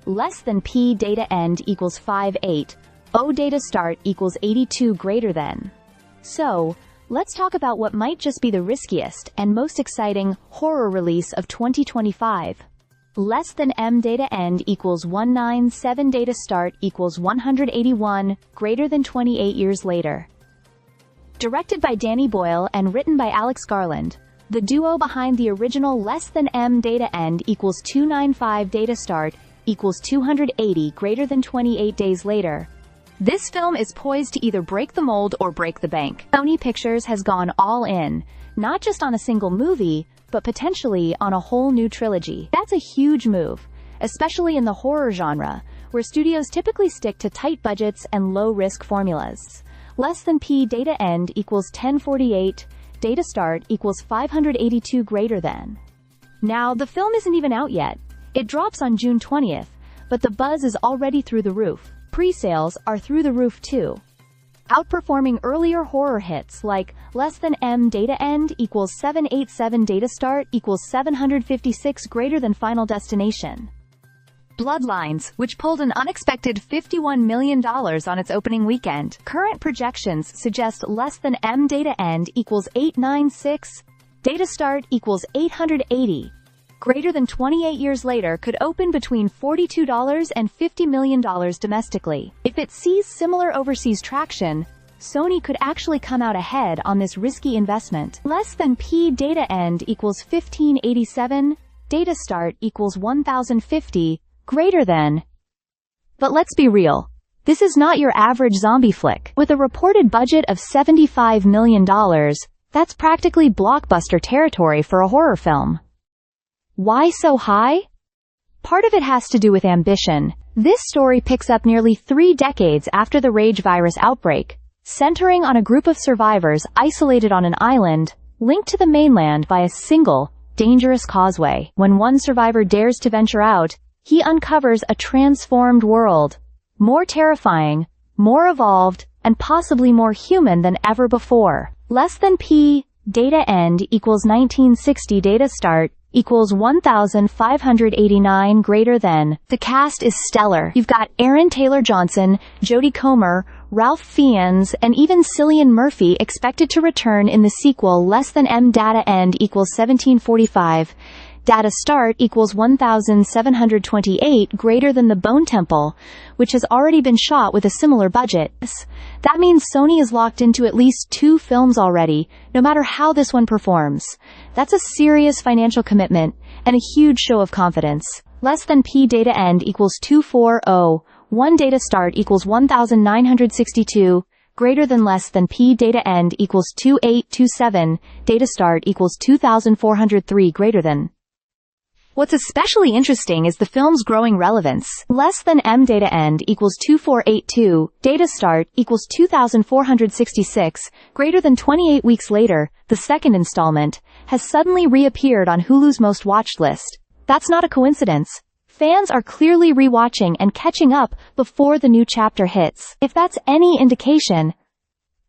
less than P data end equals 58, O data start equals 82 greater than. So, let's talk about what might just be the riskiest and most exciting horror release of 2025. Less than M data end equals 197 data start equals 181, greater than 28 years later. Directed by Danny Boyle and written by Alex Garland, the duo behind the original Less than M data end equals 295 data start equals 280 greater than 28 days later. This film is poised to either break the mold or break the bank. Sony Pictures has gone all in, not just on a single movie, but potentially on a whole new trilogy. That's a huge move, especially in the horror genre, where studios typically stick to tight budgets and low-risk formulas. Less than P data end equals 1048, data start equals 582 greater than. Now, the film isn't even out yet. It drops on June 20th, but the buzz is already through the roof. Pre-sales are through the roof too, outperforming earlier horror hits like Less than M data end equals 787 data start equals 756 greater than Final Destination. Bloodlines, which pulled an unexpected $51 million on its opening weekend. Current projections suggest Less than M data end equals 896, data start equals 880, greater than 28 years later could open between $42 and $50 million domestically. If it sees similar overseas traction, Sony could actually come out ahead on this risky investment. Less than P data end equals 1587, data start equals 1050, greater than. But let's be real. This is not your average zombie flick. With a reported budget of $75 million, that's practically blockbuster territory for a horror film. Why so high? Part of it has to do with ambition. This story picks up nearly 3 decades after the rage virus outbreak, centering on a group of survivors isolated on an island, linked to the mainland by a single, dangerous causeway. When one survivor dares to venture out, he uncovers a transformed world, more terrifying, more evolved, and possibly more human than ever before. Less than P data end equals 1960 data start equals 1589 greater than. The cast is stellar. You've got Aaron Taylor-Johnson, Jodie Comer, Ralph Fiennes, and even Cillian Murphy expected to return in the sequel Less than M data end equals 1745. Data start equals 1728 greater than The Bone Temple, which has already been shot with a similar budget. That means Sony is locked into at least 2 films already, no matter how this one performs. That's a serious financial commitment, and a huge show of confidence. Less than P data end equals 240, 1 data start equals 1962, greater than Less than P data end equals 2827, data start equals 2403 greater than. What's especially interesting is the film's growing relevance. Less than M data end equals 2482, data start equals 2466, greater than 28 weeks later, the second installment, has suddenly reappeared on Hulu's most watched list. That's not a coincidence. Fans are clearly rewatching and catching up before the new chapter hits. If that's any indication,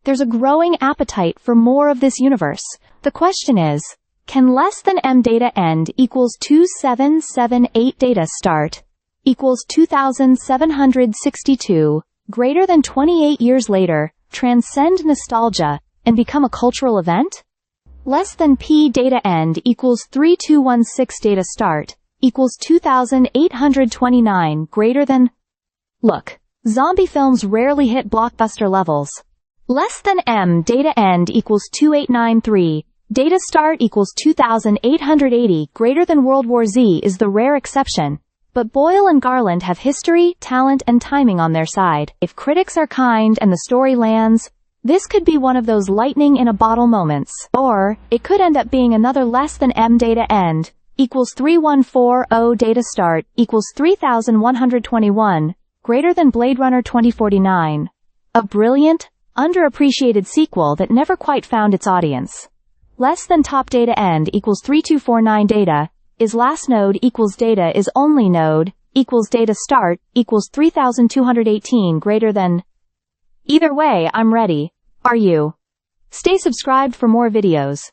there's a growing appetite for more of this universe. The question is, can Less than M data end equals 2778 data start equals 2762, greater than 28 years later, transcend nostalgia and become a cultural event? Less than P data end equals 3216 data start equals 2829 greater than. Look, zombie films rarely hit blockbuster levels. Less than M data end equals 2893. Data start equals 2880 greater than World War Z is the rare exception, but Boyle and Garland have history, talent, and timing on their side. If critics are kind and the story lands, this could be one of those lightning-in-a-bottle moments. Or, it could end up being another Less than M data end equals 3140 data start equals 3121 greater than Blade Runner 2049. A brilliant, underappreciated sequel that never quite found its audience. Less than top data end equals 3249 data, is last node equals data is only node, equals data start, equals 3218 greater than. Either way, I'm ready. Are you? Stay subscribed for more videos.